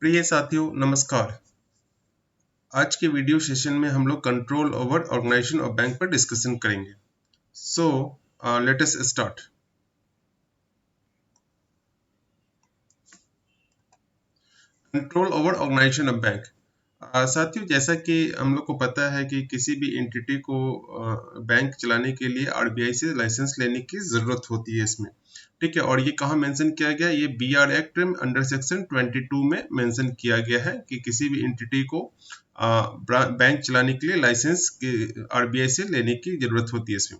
प्रिय साथियों नमस्कार। आज के वीडियो सेशन में हम लोग control over organisation of bank पर डिस्कशन करेंगे। So let us start. Control over organisation of bank. साथियों, जैसा कि हम लोग को पता है कि किसी भी एंटिटी को बैंक चलाने के लिए आरबीआई से लाइसेंस लेने की जरूरत होती है इसमें, ठीक है। और ये कहाँ मेंशन किया गया, ये बीआर एक्ट अंडर सेक्शन 22 में मेंशन किया गया है कि किसी भी एंटिटी को बैंक चलाने के लिए लाइसेंस आरबीआई से लेने की जरूरत होती है इसमें।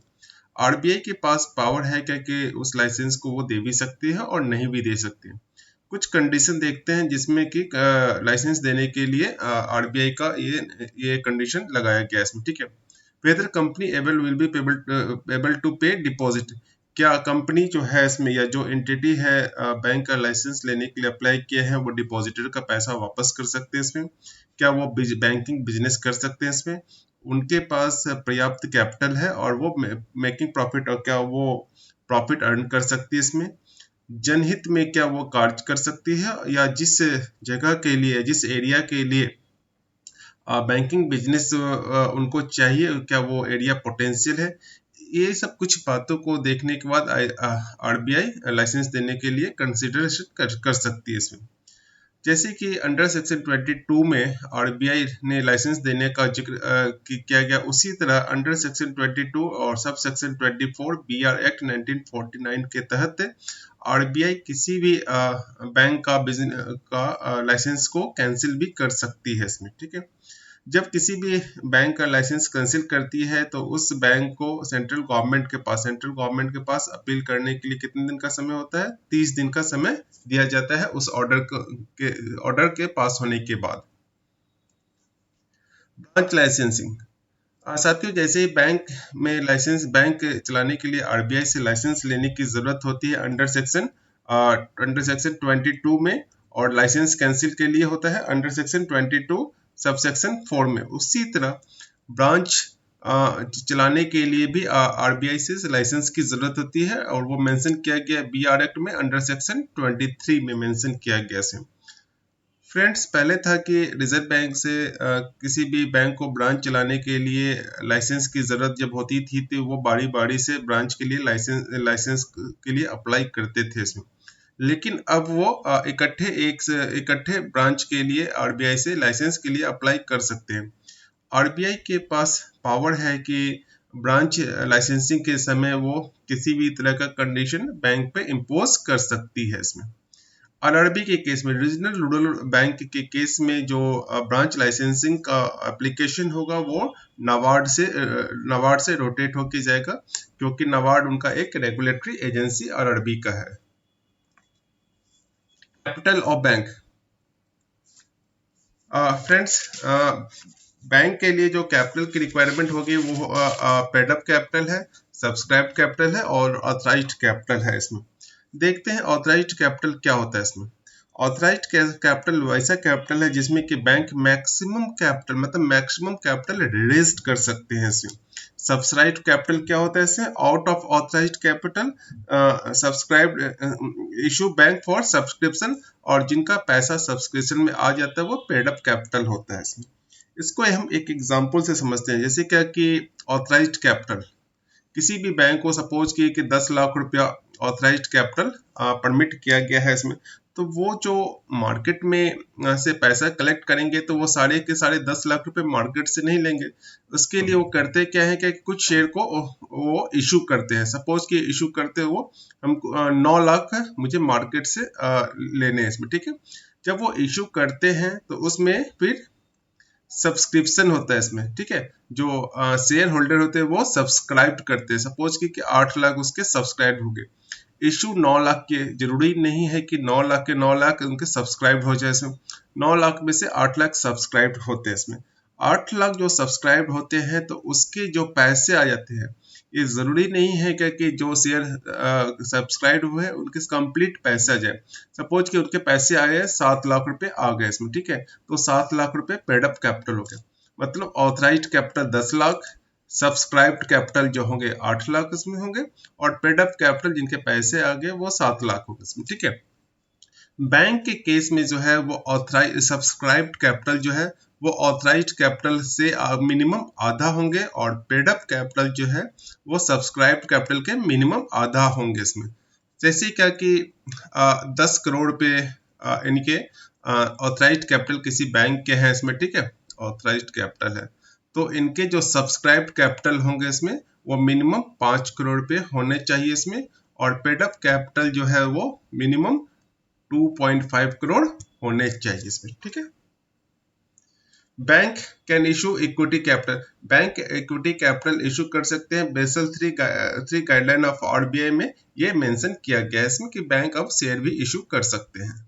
आरबीआई के पास पावर है क्या कि उस लाइसेंस को वो दे भी सकती है और नहीं भी दे सकती है। कुछ कंडीशन देखते हैं जिसमें कि लाइसेंस देने के लिए आरबीआई का ये कंडीशन लगाया गया है इसमें, ठीक है। Whether company able will be able to pay deposit, क्या कंपनी जो है इसमें या जो एंटिटी है बैंक का लाइसेंस लेने के लिए अप्लाई किया है वो डिपॉजिटर का पैसा वापस कर सकते हैं इसमें, क्या वो बैंकिंग बिजनेस कर सकते हैं इसमें, उनके पास पर्याप्त कैपिटल है और वो मेकिंग प्रॉफिट और क्या वो प्रॉफिट अर्न कर सकती है इसमें, जनहित में क्या वो कार्य कर सकती है, या जिस जगह के लिए जिस एरिया के लिए बैंकिंग बिजनेस उनको चाहिए क्या वो एरिया पोटेंशियल है। ये सब कुछ बातों को देखने के बाद आरबीआई लाइसेंस देने के लिए कंसिडरेशन कर सकती है इसमें। जैसे कि अंडर सेक्शन 22 में आरबीआई ने लाइसेंस देने का जिक्र किया गया, उसी तरह अंडर सेक्शन 22 और सब सेक्शन 24 बीआर एक्ट 1949 के तहत आरबीआई किसी भी बैंक का लाइसेंस को कैंसिल भी कर सकती है इसमें, ठीक है। जब किसी भी बैंक का लाइसेंस कैंसिल करती है तो उस बैंक को सेंट्रल गवर्नमेंट के पास अपील करने के लिए कितने दिन का समय होता है, 30 दिन का समय दिया जाता है उस ऑर्डर के पास होने के बाद। Branch licensing. साथियों, जैसे ही बैंक चलाने के लिए आरबीआई से लाइसेंस लेने की जरूरत होती है अंडर सेक्शन 22 में, और लाइसेंस कैंसिल के लिए होता है अंडर सेक्शन 22 सब सेक्शन 4 में। उसी तरह ब्रांच चलाने के लिए भी आरबीआई से लाइसेंस की जरूरत होती है, और वो मेंशन किया गया बीआर एक्ट में अंडर सेक्शन 23 में मेंशन किया गया है। फ्रेंड्स, पहले था कि रिजर्व बैंक से किसी भी बैंक को ब्रांच चलाने के लिए लाइसेंस की ज़रूरत जब होती थी तो वो बारी बारी से ब्रांच के लिए लाइसेंस के लिए अप्लाई करते थे इसमें। लेकिन अब वो इकट्ठे ब्रांच के लिए आरबीआई से लाइसेंस के लिए अप्लाई कर सकते हैं। आरबीआई के पास पावर है कि ब्रांच लाइसेंसिंग के समय वो किसी भी तरह का कंडीशन बैंक पे इम्पोज कर सकती है इसमें। आरआरबी के केस में, रीजनल रूरल बैंक के केस में, जो ब्रांच लाइसेंसिंग का एप्लीकेशन होगा वो नाबार्ड से रोटेट होके जाएगा, क्योंकि नाबार्ड उनका एक रेगुलेटरी एजेंसी आरआरबी का है। Capital of bank. Friends, bank के लिए जो कैपिटल की रिक्वायरमेंट होगी वो पेड अप कैपिटल है, सब्सक्राइब्ड कैपिटल है और ऑथराइज्ड कैपिटल है इसमें। देखते हैं ऑथराइज्ड कैपिटल क्या होता है इसमें। ऑथराइज्ड कैपिटल वैसा कैपिटल है जिसमें कि बैंक मैक्सिमम कैपिटल रेज कर सकते हैं इसमें। सब्सक्राइब्ड कैपिटल क्या होता है इसमें, out of authorised capital subscribed issue bank for subscription, और जिनका पैसा सब्सक्रिप्शन में आ जाता है वो पेड अप कैपिटल होता है इसमें। इसको हम एक एग्जांपल से समझते हैं। जैसे क्या कि ऑथराइज्ड कैपिटल, किसी भी बैंक को सपोज किए कि 10 लाख रुपया ऑथराइज्ड कैपिटल परमिट किया गया है इसमें, तो वो जो मार्केट में से पैसा कलेक्ट करेंगे तो वो सारे के सारे 10 लाख रुपए मार्केट से नहीं लेंगे। उसके लिए वो करते क्या है कि कुछ शेयर को वो इशू करते हैं। सपोज कि इशू करते वो हमको 9 लाख मुझे मार्केट से लेने हैं इसमें, ठीक है। जब वो इशू करते हैं तो उसमें फिर सब्सक्रिप्शन होता है इसमें, ठीक है। जो शेयर होल्डर होते हैं वो सब्सक्राइब करते हैं। सपोज कि 8 लाख उसके सब्सक्राइब हो गए। इशू 9 लाख के, जरूरी नहीं है कि 9 लाख के 9 लाख उनके सब्सक्राइब हो जाए इसमें। 9 लाख में से 8 लाख सब्सक्राइब होते हैं इसमें। 8 लाख जो सब्सक्राइब होते हैं तो उसके जो पैसे आ जाते हैं, ये जरूरी नहीं है कि जो शेयर सब्सक्राइब हुए हैं उनके कंप्लीट पैसे आ जाए। सपोज कि उनके पैसे आए 7 लाख रुपए आ गए इसमें, ठीक है। तो 7 लाख रुपए पेड अप कैपिटल हो गया। मतलब authorised capital 10 lakh, subscribed capital जो होंगे 8 लाख इसमें होंगे, और पेड अप कैपिटल जिनके पैसे आ गए वो 7 लाख होंगे इसमें, ठीक है। बैंक के केस में जो है वो ऑथराइज सब्सक्राइब्ड कैपिटल जो है वो ऑथराइज्ड कैपिटल से मिनिमम आधा होंगे, और पेड अप कैपिटल जो है वो सब्सक्राइब्ड कैपिटल के मिनिमम आधा होंगे इसमें। जैसे क्या कि 10 करोड़ पे इनके ऑथराइज्ड कैपिटल किसी बैंक के हैं इसमें, ठीक है, ऑथराइज्ड कैपिटल है, तो इनके जो सब्सक्राइब्ड कैपिटल होंगे इसमें वो मिनिमम 5 करोड़ पे होने चाहिए इसमें, और पेड अप कैपिटल जो है वो मिनिमम 2.5 करोड़ होने चाहिए इसमें, ठीक है। Bank can issue equity capital, bank equity capital issue कर सकते हैं। Basal three guideline of RBI में ये मेंशन किया गया है इसमें कि बैंक अब शेयर भी इशू कर सकते हैं।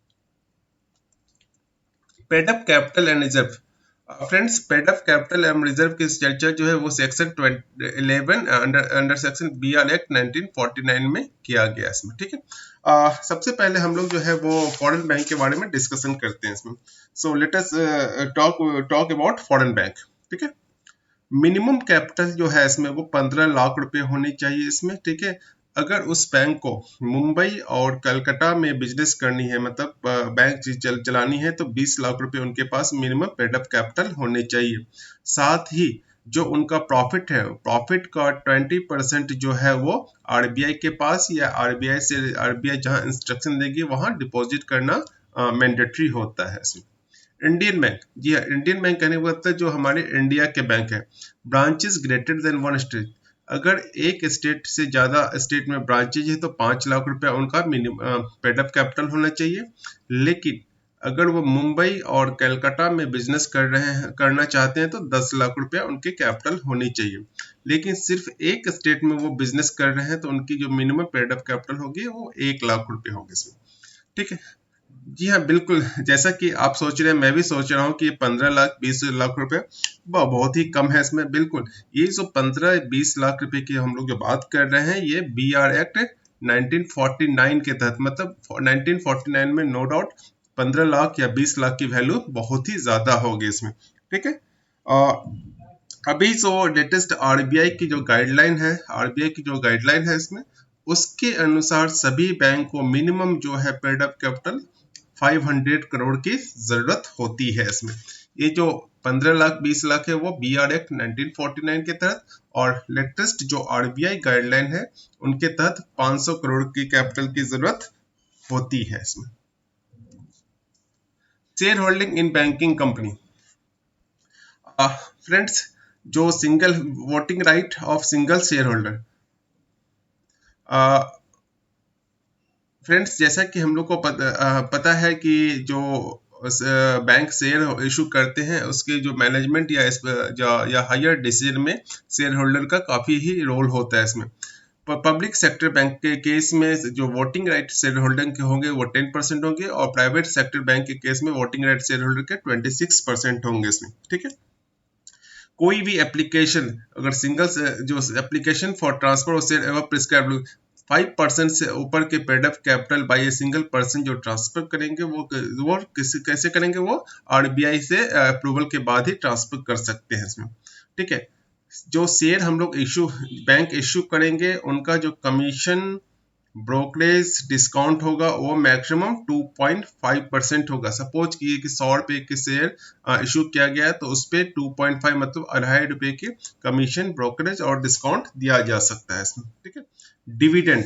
Paid up capital and reserve, friends paid up capital and reserve की चर्चा जो है वो section 11 under section B R act 1949 में किया गया इसमें, ठीक है। सबसे पहले हम लोग जो है वो फॉरेन बैंक के बारे में डिस्कशन करते हैं इसमें। सो let us talk about foreign bank, ठीक है। मिनिमम कैपिटल जो है इसमें वो 15 लाख रुपए होनी चाहिए इसमें, ठीक है। अगर उस बैंक को मुंबई और कलकत्ता में बिजनेस करनी है, मतलब बैंक चलानी है, तो 20 लाख रुपए उनके पास मिनिमम पेडअप कैपिटल होने चाहिए। साथ ही जो उनका प्रॉफिट है, प्रॉफिट का 20% जो है वो आरबीआई के पास या आरबीआई जहां इंस्ट्रक्शन देगी वहां डिपॉजिट करना मैंडेटरी होता है इसमें। इंडियन बैंक, जी हाँ, इंडियन बैंक कहने का मतलब जो हमारे इंडिया के बैंक है। Branches greater than one state, अगर एक स्टेट से ज्यादा स्टेट में ब्रांचेज है तो 5 लाख रुपया उनका मिनिमम पेडअप कैपिटल होना चाहिए। लेकिन अगर वो मुंबई और कलकत्ता में बिजनेस करना चाहते हैं तो 10 लाख रुपया उनके कैपिटल होनी चाहिए। लेकिन सिर्फ एक स्टेट में वो बिजनेस कर रहे हैं तो उनकी जो मिनिमम पेडअप कैपिटल होगी वो 1 लाख रुपये होगी इसमें, ठीक है। जी हाँ, बिल्कुल, जैसा कि आप सोच रहे हैं मैं भी सोच रहा हूँ कि 15 लाख 20 लाख रुपए बहुत ही कम है इसमें। बिल्कुल, ये जो 15-20 लाख रुपए की हम लोग जो बात कर रहे हैं ये बीआर एक्ट 1949 के तहत, मतलब 1949 में नो डाउट 15 लाख या 20 लाख की वैल्यू बहुत ही ज्यादा होगी इसमें, ठीक है। अभी जो लेटेस्ट आरबीआई की जो गाइडलाइन है, आरबीआई की जो गाइडलाइन है इसमें, उसके अनुसार सभी बैंक को मिनिमम जो है पेड अप कैपिटल 500 करोड़ की जरूरत होती है इसमें। ये जो 15 लाख 20 लाख है वो बीआर एक्ट 1949 के तहत, और लेटेस्ट जो आरबीआई गाइडलाइन है उनके तहत 500 करोड़ की कैपिटल की जरूरत होती है इसमें। Shareholding in banking company, friends जो single voting right of single shareholder, friends जैसा कि हम लोग को पता है कि जो बैंक शेयर इशू करते हैं उसके जो मैनेजमेंट या हायर डिसीजन में शेयर होल्डर का काफी ही रोल होता है इसमें। पब्लिक सेक्टर बैंक के केस में जो वोटिंग राइट शेयर होल्डर के होंगे वो 10% होंगे, और प्राइवेट सेक्टर बैंक के केस में वोटिंग राइट शेयर होल्डर के 26% होंगे इसमें, ठीक है। कोई भी एप्लीकेशन, अगर सिंगल जो application for transfer of share एवं प्रिस्क्राइब्ड 5% से ऊपर के paid up capital by a single person जो ट्रांसफर करेंगे वो कैसे करेंगे, वो आरबीआई से अप्रूवल के बाद ही ट्रांसफर कर सकते हैं इसमें, ठीक है। जो शेयर हम लोग बैंक इश्यू करेंगे उनका जो कमीशन ब्रोकरेज डिस्काउंट होगा वो मैक्सिमम 2.5% होगा। सपोज किए कि 100 रुपए के शेयर इशू किया गया है तो उस पर 2.5 मतलब 2.5 रुपए के कमीशन ब्रोकरेज और डिस्काउंट दिया जा सकता है इसमें, ठीक है। डिविडेंड,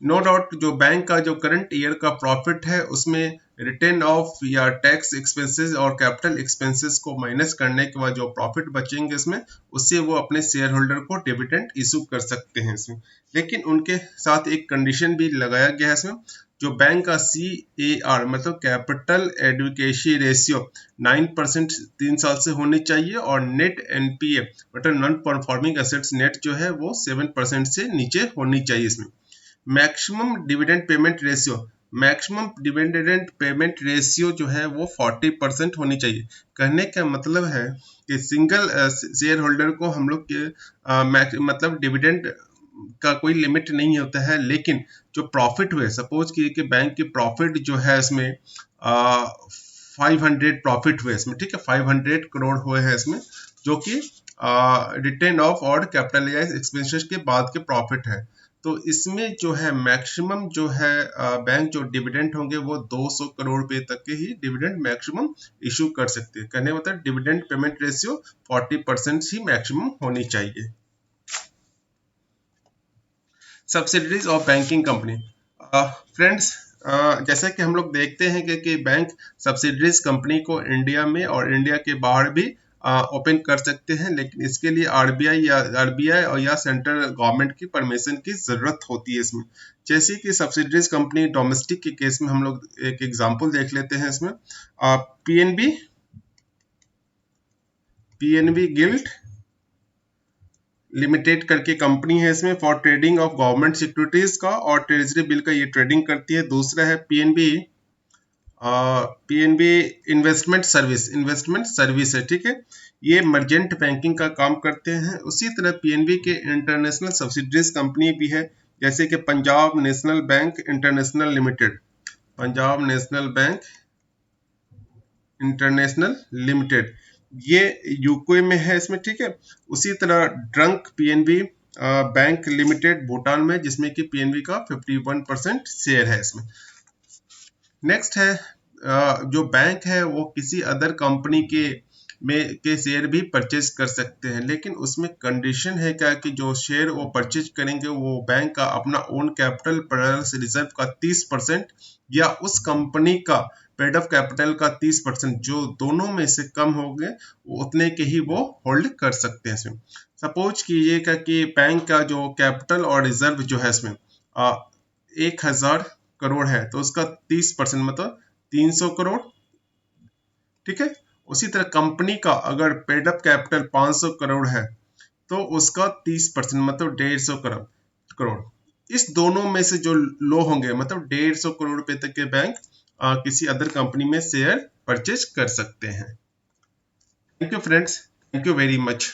नो डाउट जो बैंक का जो करंट ईयर का प्रॉफिट है उसमें रिटर्न ऑफ या टैक्स एक्सपेंसेस और कैपिटल एक्सपेंसेस को माइनस करने के बाद जो प्रॉफिट बचेंगे इसमें, उससे वो अपने शेयर होल्डर को डिविडेंड इशू कर सकते हैं इसमें। लेकिन उनके साथ एक कंडीशन भी लगाया गया है इसमें, जो बैंक का CAR मतलब कैपिटल एडुकेसी रेशियो 9% 3 साल से होनी चाहिए, और नेट NPA मतलब नॉन परफॉर्मिंग एसेट्स नेट जो है वो 7% से नीचे होनी चाहिए इसमें। Maximum dividend payment ratio, maximum dividend payment ratio जो है वो 40% होनी चाहिए। कहने का मतलब है कि सिंगल शेयर होल्डर को हम लोग के मतलब डिविडेंड का कोई लिमिट नहीं होता है, लेकिन जो प्रॉफिट हुए, सपोज कि बैंक की प्रॉफिट जो है इसमें 500 प्रॉफिट हुए इसमें, ठीक है, 500 करोड़ हुए हैं इसमें, जो कि रिटर्न ऑफ और कैपिटलाइज एक्सपेंसेस के बाद के प्रॉफिट है। तो इसमें जो है मैक्सिमम जो है बैंक जो डिविडेंड होंगे वो 200 करोड़ रुपए तक के ही डिविडेंड मैक्सिमम इशू कर सकते हैं। कहने मतलब डिविडेंड पेमेंट रेशियो 40% ही मैक्सिमम होनी चाहिए। Subsidiaries of banking company. Friends, जैसा कि हम लोग देखते हैं कि बैंक सब्सिडरीज कंपनी को इंडिया में और इंडिया के बाहर भी ओपन कर सकते हैं, लेकिन इसके लिए आरबीआई और या सेंट्रल गवर्नमेंट की परमिशन की जरूरत होती है इसमें। जैसे कि सब्सिडरीज कंपनी डोमेस्टिक के केस में हम लोग एक एग्जांपल देख लेते हैं इसमें। पीएनबी पीएनबी गिल्ड लिमिटेड करके कंपनी है इसमें for trading of government securities का और ट्रेजरी बिल का ये ट्रेडिंग करती है। दूसरा है पीएनबी इन्वेस्टमेंट सर्विस है, ठीक है। ये मर्जेंट बैंकिंग का काम करते हैं। उसी तरह पीएनबी के इंटरनेशनल सब्सिडरीज कंपनी भी है, जैसे कि Punjab national bank international limited, Punjab national bank international limited, ये यूके में है इसमें, ठीक है। उसी तरह drunk PNB bank limited Bhutan में, जिसमें कि पीएनबी का 51% शेयर है इसमें। नेक्स्ट है जो बैंक है वो किसी अदर कंपनी के शेयर भी परचेज कर सकते हैं, लेकिन उसमें कंडीशन है क्या कि जो शेयर वो परचेज करेंगे वो बैंक का अपना ओन कैपिटल प्लस रिजर्व का 30% या उस कंपनी का पेड ऑफ कैपिटल का 30%, जो दोनों में से कम होंगे उतने के ही वो होल्ड कर सकते हैं इसमें। सपोज कीजिएगा कि बैंक का जो कैपिटल और रिजर्व जो है इसमें 1000 करोड़ है, तो उसका 30% मतलब 300 करोड़, ठीक है। उसी तरह कंपनी का अगर पेड अप कैपिटल 500 करोड़ है तो उसका 30% मतलब 150 करोड़। इस दोनों में से जो लो होंगे मतलब 150 करोड़ रुपए तक के बैंक किसी अदर कंपनी में शेयर परचेज कर सकते हैं। Thank you friends, thank you very much.